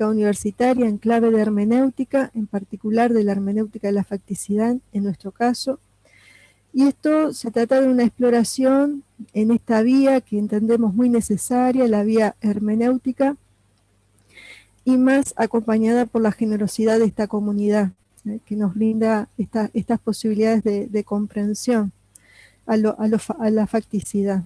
universitaria en clave de hermenéutica, en particular de la hermenéutica de la facticidad, en nuestro caso. Y esto se trata de una exploración en esta vía que entendemos muy necesaria, la vía hermenéutica, y más acompañada por la generosidad de esta comunidad, que nos brinda estas posibilidades de comprensión a la facticidad.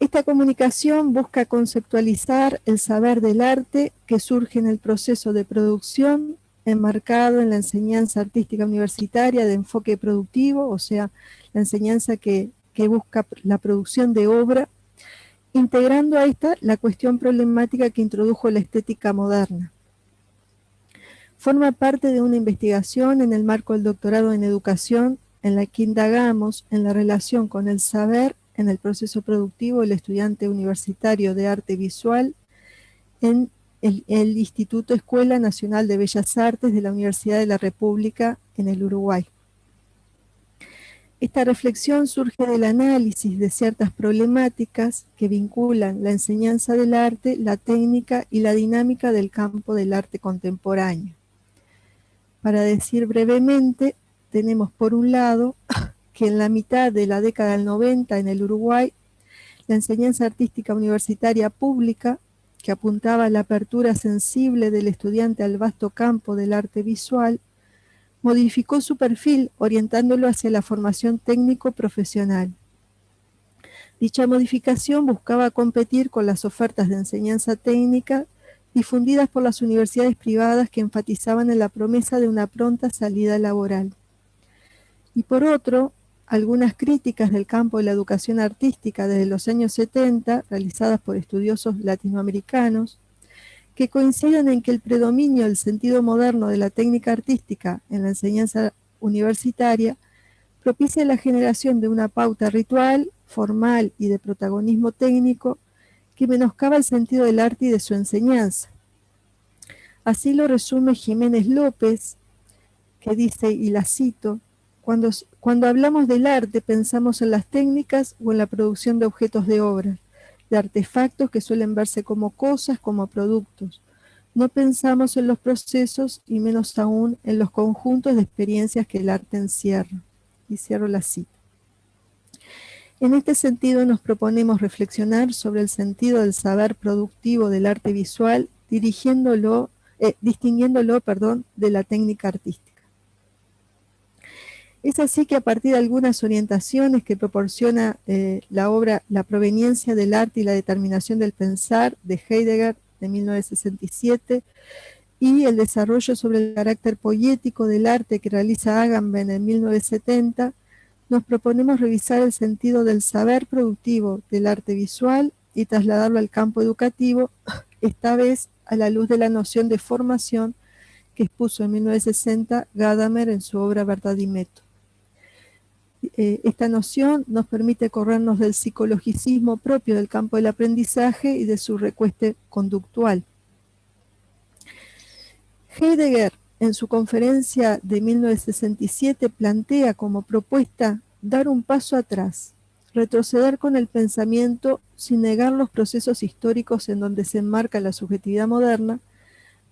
Esta comunicación busca conceptualizar el saber del arte que surge en el proceso de producción, enmarcado en la enseñanza artística universitaria de enfoque productivo, o sea, la enseñanza que busca la producción de obra, integrando a esta la cuestión problemática que introdujo la estética moderna. Forma parte de una investigación en el marco del doctorado en educación, en la que indagamos en la relación con el saber en el proceso productivo del estudiante universitario de arte visual en el Instituto Escuela Nacional de Bellas Artes de la Universidad de la República en el Uruguay. Esta reflexión surge del análisis de ciertas problemáticas que vinculan la enseñanza del arte, la técnica y la dinámica del campo del arte contemporáneo. Para decir brevemente, tenemos por un lado que en la mitad de la década del 90 en el Uruguay, la enseñanza artística universitaria pública, que apuntaba a la apertura sensible del estudiante al vasto campo del arte visual, modificó su perfil orientándolo hacia la formación técnico-profesional. Dicha modificación buscaba competir con las ofertas de enseñanza técnica difundidas por las universidades privadas que enfatizaban en la promesa de una pronta salida laboral. Y por otro, algunas críticas del campo de la educación artística desde los años 70, realizadas por estudiosos latinoamericanos, que coinciden en que el predominio del sentido moderno de la técnica artística en la enseñanza universitaria propicia la generación de una pauta ritual, formal y de protagonismo técnico que menoscaba el sentido del arte y de su enseñanza. Así lo resume Jiménez López, que dice, y la cito, cuando hablamos del arte pensamos en las técnicas o en la producción de objetos de obra, de artefactos que suelen verse como cosas, como productos. No pensamos en los procesos y menos aún en los conjuntos de experiencias que el arte encierra. Y cierro la cita. En este sentido nos proponemos reflexionar sobre el sentido del saber productivo del arte visual, distinguiéndolo de la técnica artística. Es así que a partir de algunas orientaciones que proporciona la obra La proveniencia del arte y la determinación del pensar de Heidegger de 1967 y el desarrollo sobre el carácter poético del arte que realiza Agamben en 1970, nos proponemos revisar el sentido del saber productivo del arte visual y trasladarlo al campo educativo, esta vez a la luz de la noción de formación que expuso en 1960 Gadamer en su obra Verdad y Método. Esta noción nos permite corrernos del psicologicismo propio del campo del aprendizaje y de su recueste conductual. Heidegger, en su conferencia de 1967, plantea como propuesta dar un paso atrás, retroceder con el pensamiento sin negar los procesos históricos en donde se enmarca la subjetividad moderna,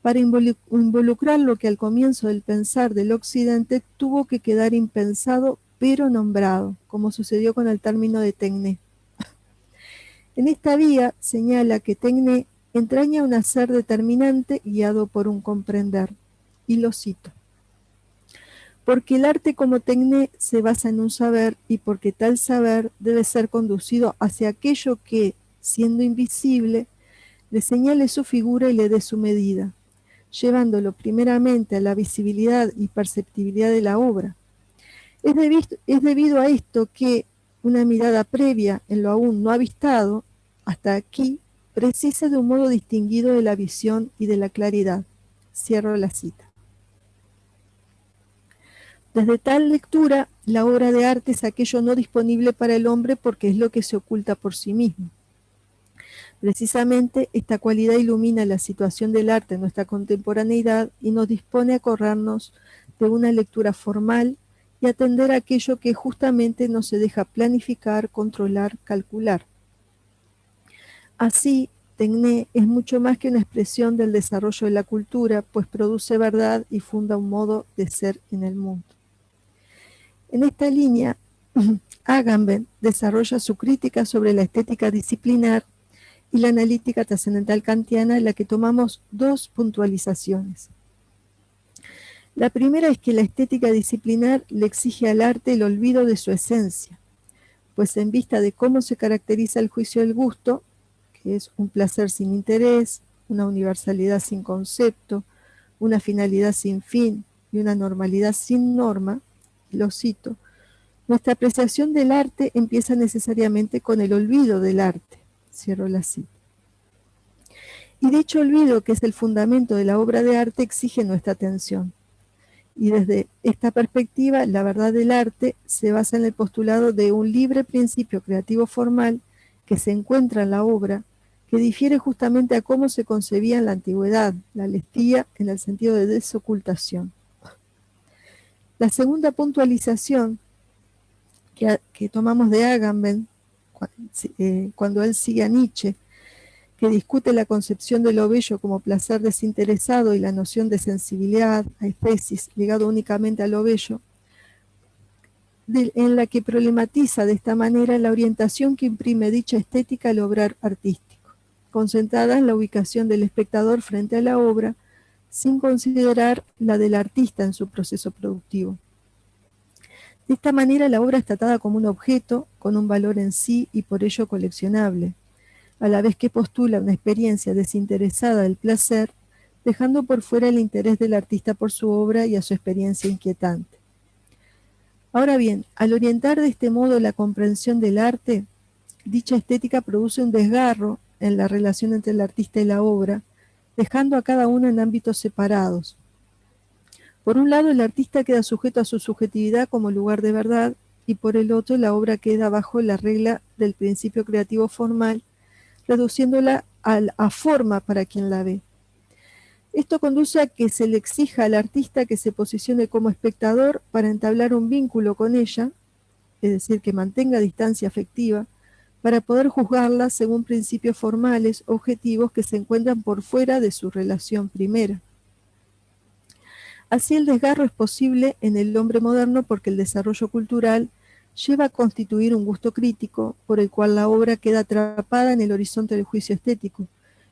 para involucrar lo que al comienzo del pensar del Occidente tuvo que quedar impensado pero nombrado, como sucedió con el término de Tecné. En esta vía señala que Tecné entraña un hacer determinante guiado por un comprender, y lo cito. Porque el arte como Tecné se basa en un saber y porque tal saber debe ser conducido hacia aquello que, siendo invisible, le señale su figura y le dé su medida, llevándolo primeramente a la visibilidad y perceptibilidad de la obra. Es debido a esto que una mirada previa en lo aún no avistado, hasta aquí, precisa de un modo distinguido de la visión y de la claridad. Cierro la cita. Desde tal lectura, la obra de arte es aquello no disponible para el hombre porque es lo que se oculta por sí mismo. Precisamente esta cualidad ilumina la situación del arte en nuestra contemporaneidad y nos dispone a corrernos de una lectura formal y atender a aquello que justamente no se deja planificar, controlar, calcular. Así, Tecné es mucho más que una expresión del desarrollo de la cultura, pues produce verdad y funda un modo de ser en el mundo. En esta línea, Agamben desarrolla su crítica sobre la estética disciplinar y la analítica trascendental kantiana, en la que tomamos dos puntualizaciones. La primera es que la estética disciplinar le exige al arte el olvido de su esencia, pues en vista de cómo se caracteriza el juicio del gusto, que es un placer sin interés, una universalidad sin concepto, una finalidad sin fin y una normalidad sin norma, y lo cito, nuestra apreciación del arte empieza necesariamente con el olvido del arte. Cierro la cita. Y dicho olvido, que es el fundamento de la obra de arte, exige nuestra atención. Y desde esta perspectiva, la verdad del arte se basa en el postulado de un libre principio creativo formal que se encuentra en la obra, que difiere justamente a cómo se concebía en la antigüedad, la lestía en el sentido de desocultación. La segunda puntualización que tomamos de Agamben, cuando él sigue a Nietzsche, que discute la concepción de lo bello como placer desinteresado y la noción de sensibilidad, aesthesis, ligado únicamente a lo bello, en la que problematiza de esta manera la orientación que imprime dicha estética al obrar artístico, concentrada en la ubicación del espectador frente a la obra, sin considerar la del artista en su proceso productivo. De esta manera la obra es tratada como un objeto, con un valor en sí y por ello coleccionable, a la vez que postula una experiencia desinteresada del placer, dejando por fuera el interés del artista por su obra y a su experiencia inquietante. Ahora bien, al orientar de este modo la comprensión del arte, dicha estética produce un desgarro en la relación entre el artista y la obra, dejando a cada uno en ámbitos separados. Por un lado, el artista queda sujeto a su subjetividad como lugar de verdad, y por el otro, la obra queda bajo la regla del principio creativo formal, reduciéndola a forma para quien la ve. Esto conduce a que se le exija al artista que se posicione como espectador para entablar un vínculo con ella, es decir, que mantenga distancia afectiva, para poder juzgarla según principios formales, objetivos que se encuentran por fuera de su relación primera. Así el desgarro es posible en el hombre moderno porque el desarrollo cultural lleva a constituir un gusto crítico por el cual la obra queda atrapada en el horizonte del juicio estético,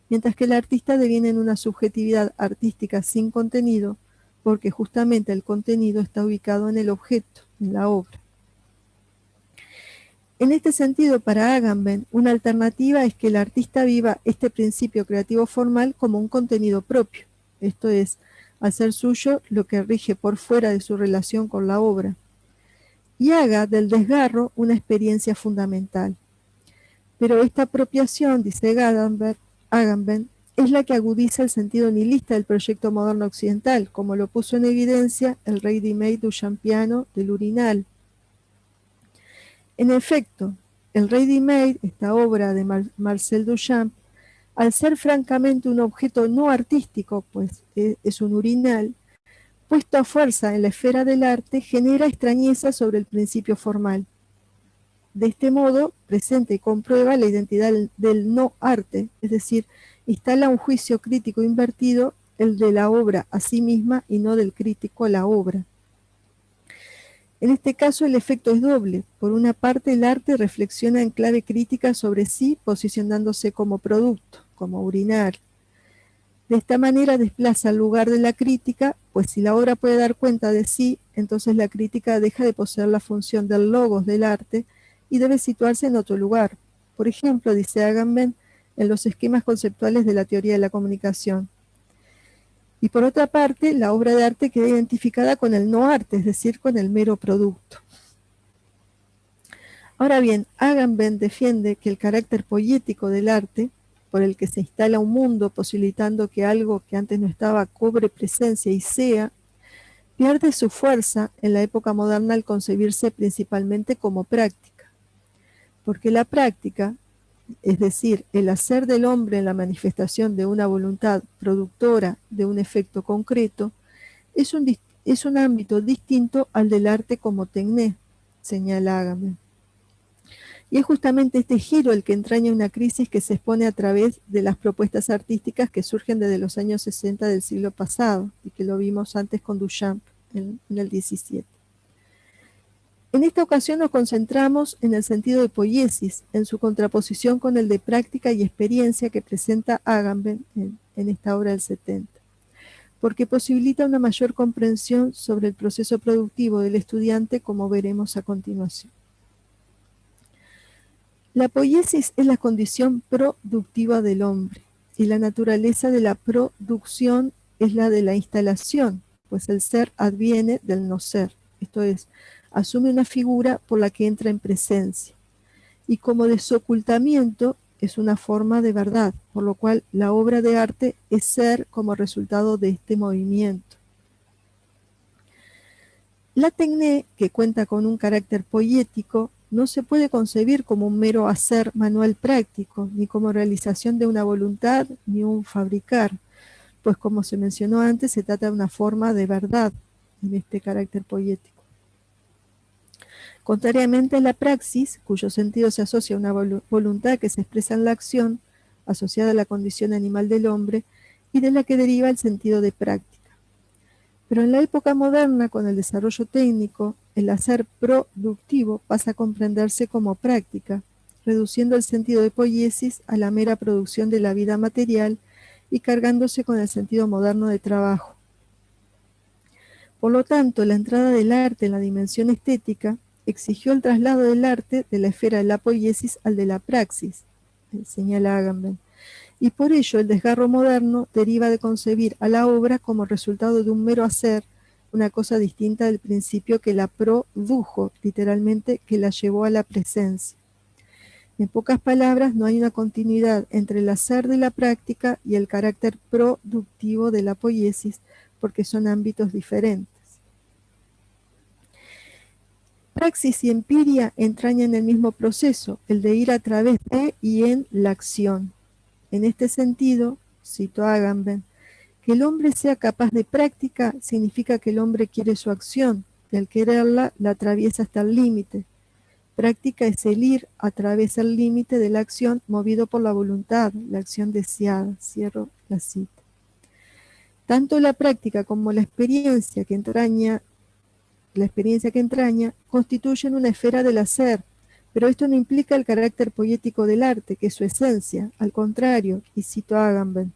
mientras que el artista deviene en una subjetividad artística sin contenido, porque justamente el contenido está ubicado en el objeto, en la obra. En este sentido, para Agamben, una alternativa es que el artista viva este principio creativo formal como un contenido propio, esto es, hacer suyo lo que rige por fuera de su relación con la obra, y haga del desgarro una experiencia fundamental. Pero esta apropiación, dice Agamben, es la que agudiza el sentido nihilista del proyecto moderno occidental, como lo puso en evidencia el ready-made duchampiano del urinal. En efecto, el ready-made, esta obra de Marcel Duchamp, al ser francamente un objeto no artístico, pues es un urinal, puesto a fuerza en la esfera del arte, genera extrañeza sobre el principio formal. De este modo, presenta y comprueba la identidad del no arte, es decir, instala un juicio crítico invertido, el de la obra a sí misma y no del crítico a la obra. En este caso el efecto es doble. Por una parte, el arte reflexiona en clave crítica sobre sí, posicionándose como producto, como urinal. De esta manera desplaza el lugar de la crítica, pues si la obra puede dar cuenta de sí, entonces la crítica deja de poseer la función del logos del arte y debe situarse en otro lugar. Por ejemplo, dice Agamben, en los esquemas conceptuales de la teoría de la comunicación. Y por otra parte, la obra de arte queda identificada con el no arte, es decir, con el mero producto. Ahora bien, Agamben defiende que el carácter poético del arte, por el que se instala un mundo posibilitando que algo que antes no estaba cobre presencia y sea, pierde su fuerza en la época moderna al concebirse principalmente como práctica. Porque la práctica, es decir, el hacer del hombre en la manifestación de una voluntad productora de un efecto concreto, es un ámbito distinto al del arte como tecné, señala Agamben. Y es justamente este giro el que entraña una crisis que se expone a través de las propuestas artísticas que surgen desde los años 60 del siglo pasado, y que lo vimos antes con Duchamp en el 17. En esta ocasión nos concentramos en el sentido de poiesis, en su contraposición con el de práctica y experiencia que presenta Agamben en esta obra del 70, porque posibilita una mayor comprensión sobre el proceso productivo del estudiante, como veremos a continuación. La poiesis es la condición productiva del hombre, y la naturaleza de la producción es la de la instalación, pues el ser adviene del no ser, esto es, asume una figura por la que entra en presencia, y como desocultamiento es una forma de verdad, por lo cual la obra de arte es ser como resultado de este movimiento. La tecné, que cuenta con un carácter poético, no se puede concebir como un mero hacer manual práctico, ni como realización de una voluntad, ni un fabricar, pues como se mencionó antes, se trata de una forma de verdad en este carácter poético. Contrariamente a la praxis, cuyo sentido se asocia a una voluntad que se expresa en la acción, asociada a la condición animal del hombre, y de la que deriva el sentido de práctica. Pero en la época moderna, con el desarrollo técnico, el hacer productivo pasa a comprenderse como práctica, reduciendo el sentido de poiesis a la mera producción de la vida material y cargándose con el sentido moderno de trabajo. Por lo tanto, la entrada del arte en la dimensión estética exigió el traslado del arte de la esfera de la poiesis al de la praxis, señala Agamben, y por ello el desgarro moderno deriva de concebir a la obra como resultado de un mero hacer, una cosa distinta del principio que la produjo, literalmente, que la llevó a la presencia. En pocas palabras, no hay una continuidad entre el hacer de la práctica y el carácter productivo de la poiesis, porque son ámbitos diferentes. Praxis y empiria entrañan el mismo proceso, el de ir a través de y en la acción. En este sentido, cito a Agamben, que el hombre sea capaz de práctica significa que el hombre quiere su acción, y al quererla la atraviesa hasta el límite. Práctica es el ir a través del límite de la acción movido por la voluntad, la acción deseada. Cierro la cita. Tanto la práctica como la experiencia que entraña constituyen una esfera del hacer, pero esto no implica el carácter poético del arte, que es su esencia, al contrario, y cito a Agamben.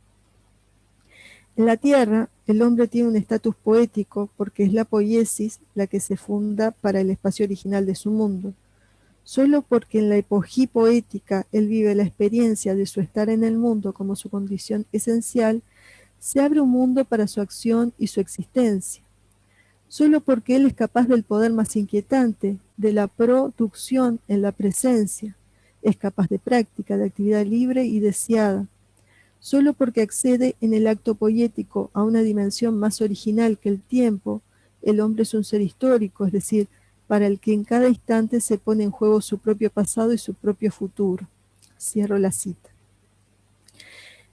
En la tierra, el hombre tiene un estatus poético porque es la poiesis la que se funda para el espacio original de su mundo. Solo porque en la epogía poética él vive la experiencia de su estar en el mundo como su condición esencial, se abre un mundo para su acción y su existencia. Solo porque él es capaz del poder más inquietante, de la producción en la presencia, es capaz de práctica, de actividad libre y deseada. Solo porque accede en el acto poético a una dimensión más original que el tiempo, el hombre es un ser histórico, es decir, para el que en cada instante se pone en juego su propio pasado y su propio futuro. Cierro la cita.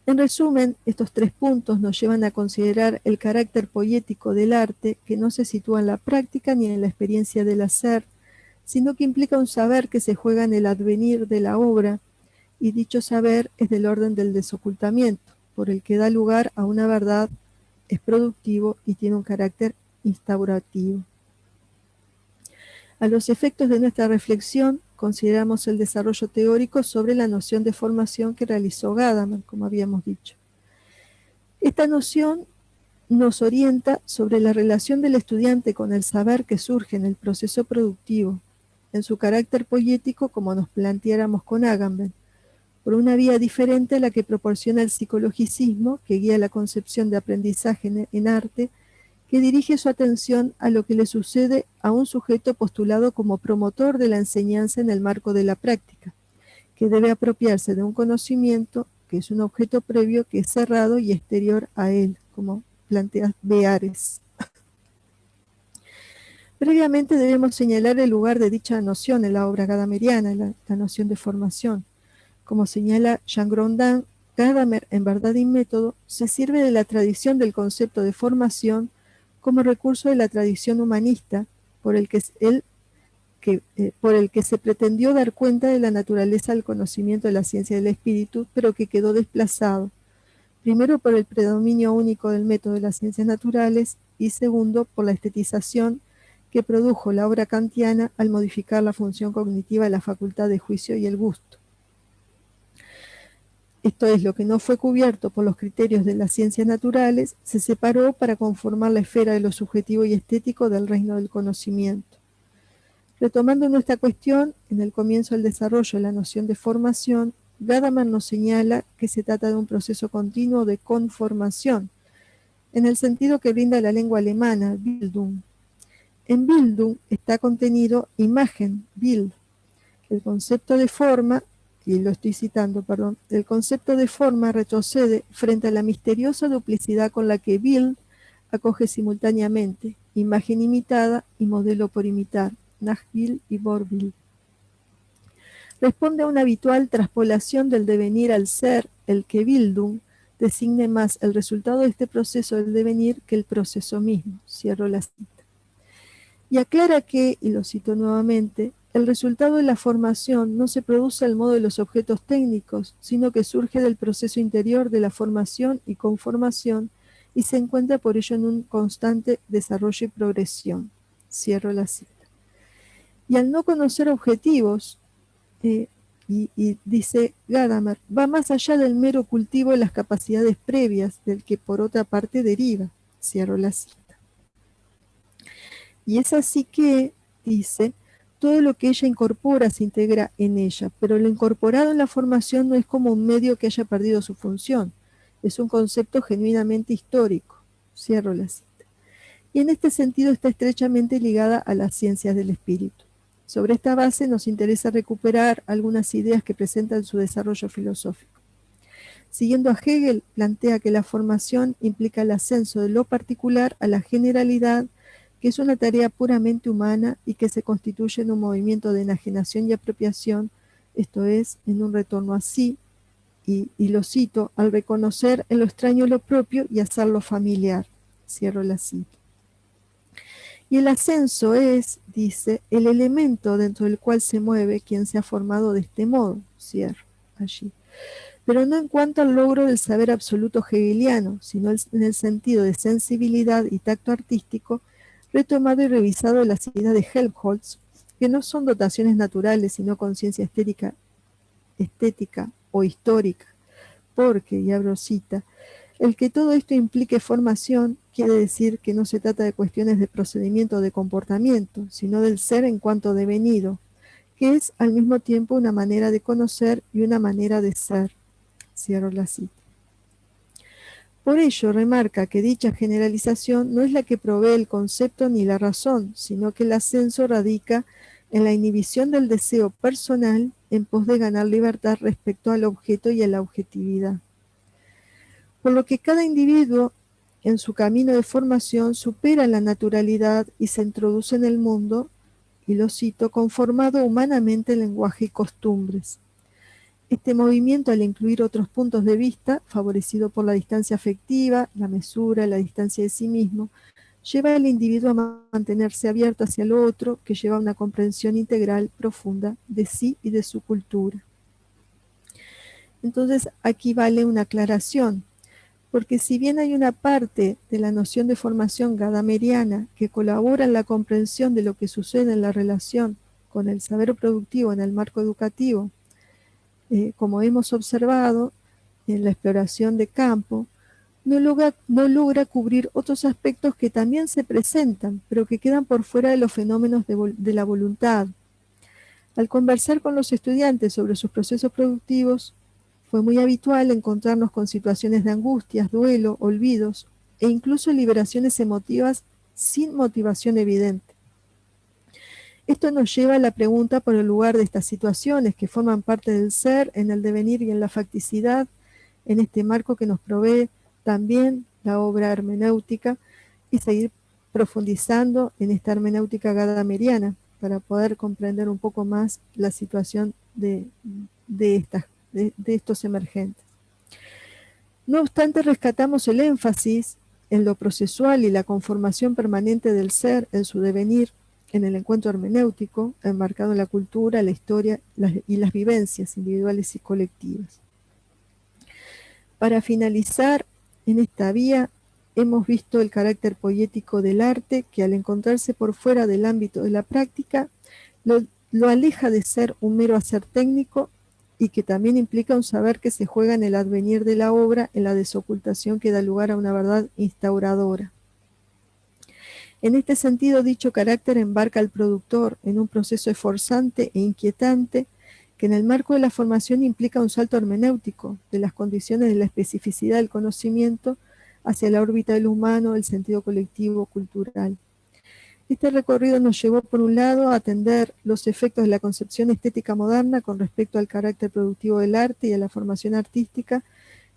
En resumen, estos 3 puntos nos llevan a considerar el carácter poético del arte, que no se sitúa en la práctica ni en la experiencia del hacer, sino que implica un saber que se juega en el advenir de la obra, y dicho saber es del orden del desocultamiento, por el que da lugar a una verdad, es productivo y tiene un carácter instaurativo. A los efectos de nuestra reflexión, consideramos el desarrollo teórico sobre la noción de formación que realizó Gadamer, como habíamos dicho. Esta noción nos orienta sobre la relación del estudiante con el saber que surge en el proceso productivo, en su carácter poético, como nos planteáramos con Agamben, por una vía diferente a la que proporciona el psicologicismo, que guía la concepción de aprendizaje en arte, que dirige su atención a lo que le sucede a un sujeto postulado como promotor de la enseñanza en el marco de la práctica, que debe apropiarse de un conocimiento que es un objeto previo que es cerrado y exterior a él, como plantea Beares. Previamente debemos señalar el lugar de dicha noción en la obra gadameriana, la noción de formación. Como señala Jean Grondin, Gadamer, en Verdad y Método, se sirve de la tradición del concepto de formación como recurso de la tradición humanista, por el que él por el que se pretendió dar cuenta de la naturaleza del conocimiento de la ciencia del espíritu, pero que quedó desplazado, primero por el predominio único del método de las ciencias naturales y segundo por la estetización que produjo la obra kantiana al modificar la función cognitiva de la facultad de juicio y el gusto. Esto es, lo que no fue cubierto por los criterios de las ciencias naturales, se separó para conformar la esfera de lo subjetivo y estético del reino del conocimiento. Retomando nuestra cuestión, en el comienzo del desarrollo de la noción de formación, Gadamer nos señala que se trata de un proceso continuo de conformación, en el sentido que brinda la lengua alemana, Bildung. En Bildung está contenido imagen, Bild. El concepto de forma, y lo estoy citando, perdón, el concepto de forma retrocede frente a la misteriosa duplicidad con la que Bild acoge simultáneamente imagen imitada y modelo por imitar, Nachbild y Vorbild. Responde a una habitual traspolación del devenir al ser, el que Bildung designe más el resultado de este proceso del devenir que el proceso mismo. Cierro la cita. Y aclara que, y lo cito nuevamente, el resultado de la formación no se produce al modo de los objetos técnicos, sino que surge del proceso interior de la formación y conformación y se encuentra por ello en un constante desarrollo y progresión. Cierro la cita. Y al no conocer objetivos, y dice Gadamer, va más allá del mero cultivo de las capacidades previas, del que por otra parte deriva. Cierro la cita. Y es así que, dice, todo lo que ella incorpora se integra en ella, pero lo incorporado en la formación no es como un medio que haya perdido su función, es un concepto genuinamente histórico. Cierro la cita. Y en este sentido está estrechamente ligada a las ciencias del espíritu. Sobre esta base nos interesa recuperar algunas ideas que presentan su desarrollo filosófico. Siguiendo a Hegel, plantea que la formación implica el ascenso de lo particular a la generalidad, que es una tarea puramente humana y que se constituye en un movimiento de enajenación y apropiación, esto es, en un retorno a sí, y lo cito, al reconocer en lo extraño lo propio y hacerlo familiar. Cierro la cita. Y el ascenso es, dice, el elemento dentro del cual se mueve quien se ha formado de este modo, cierro allí. Pero no en cuanto al logro del saber absoluto hegeliano, sino en el sentido de sensibilidad y tacto artístico, retomado y revisado de las ideas de Helmholtz, que no son dotaciones naturales, sino conciencia estética o histórica, porque, y abro cita, el que todo esto implique formación quiere decir que no se trata de cuestiones de procedimiento o de comportamiento, sino del ser en cuanto devenido, que es al mismo tiempo una manera de conocer y una manera de ser. Cierro la cita. Por ello remarca que dicha generalización no es la que provee el concepto ni la razón, sino que el ascenso radica en la inhibición del deseo personal en pos de ganar libertad respecto al objeto y a la objetividad. Por lo que cada individuo en su camino de formación supera la naturalidad y se introduce en el mundo, y lo cito, conformado humanamente en lenguaje y costumbres. Este movimiento, al incluir otros puntos de vista, favorecido por la distancia afectiva, la mesura, la distancia de sí mismo, lleva al individuo a mantenerse abierto hacia lo otro, que lleva a una comprensión integral profunda de sí y de su cultura. Entonces, aquí vale una aclaración, porque si bien hay una parte de la noción de formación gadameriana que colabora en la comprensión de lo que sucede en la relación con el saber productivo en el marco educativo, como hemos observado en la exploración de campo, no logra cubrir otros aspectos que también se presentan, pero que quedan por fuera de los fenómenos de la voluntad. Al conversar con los estudiantes sobre sus procesos productivos, fue muy habitual encontrarnos con situaciones de angustias, duelo, olvidos e incluso liberaciones emotivas sin motivación evidente. Esto nos lleva a la pregunta por el lugar de estas situaciones que forman parte del ser, en el devenir y en la facticidad, en este marco que nos provee también la obra hermenéutica, y seguir profundizando en esta hermenéutica gadameriana para poder comprender un poco más la situación de estos emergentes. No obstante, rescatamos el énfasis en lo procesual y la conformación permanente del ser en su devenir, en el encuentro hermenéutico, enmarcado en la cultura, la historia y las vivencias individuales y colectivas. Para finalizar, en esta vía hemos visto el carácter poético del arte que al encontrarse por fuera del ámbito de la práctica, lo aleja de ser un mero hacer técnico y que también implica un saber que se juega en el advenir de la obra, en la desocultación que da lugar a una verdad instauradora. En este sentido, dicho carácter embarca al productor en un proceso esforzante e inquietante que en el marco de la formación implica un salto hermenéutico de las condiciones de la especificidad del conocimiento hacia la órbita del humano, el sentido colectivo, cultural. Este recorrido nos llevó, por un lado, a atender los efectos de la concepción estética moderna con respecto al carácter productivo del arte y a la formación artística,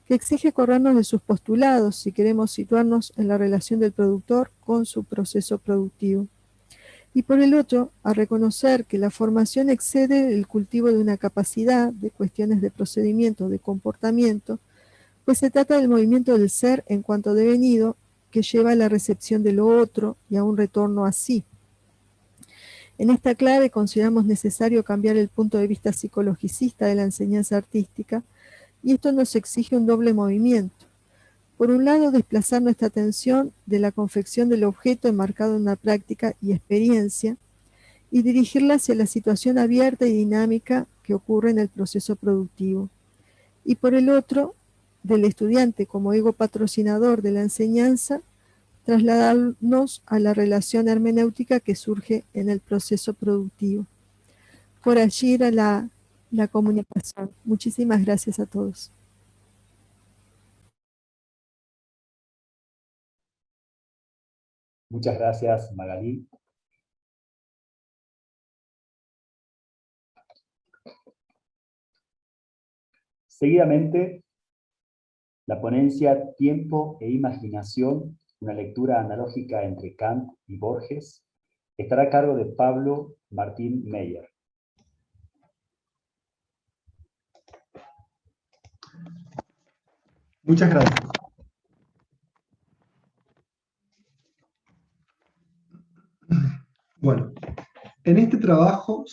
que exige corrernos de sus postulados si queremos situarnos en la relación del productor con su proceso productivo. Y por el otro, a reconocer que la formación excede el cultivo de una capacidad, de cuestiones de procedimiento, de comportamiento, pues se trata del movimiento del ser en cuanto devenido que lleva a la recepción de lo otro y a un retorno a sí. En esta clave consideramos necesario cambiar el punto de vista psicologicista de la enseñanza artística, y esto nos exige un doble movimiento. Por un lado, desplazar nuestra atención de la confección del objeto enmarcado en una práctica y experiencia, y dirigirla hacia la situación abierta y dinámica que ocurre en el proceso productivo. Y por el otro, del estudiante como ego patrocinador de la enseñanza, trasladarnos a la relación hermenéutica que surge en el proceso productivo. Por allí era la comunicación. Muchísimas gracias a todos. Muchas gracias, Magalí. Seguidamente, la ponencia Tiempo e Imaginación, una lectura analógica entre Kant y Borges, estará a cargo de Pablo Martín Meyer. Muchas gracias. Bueno, en este trabajo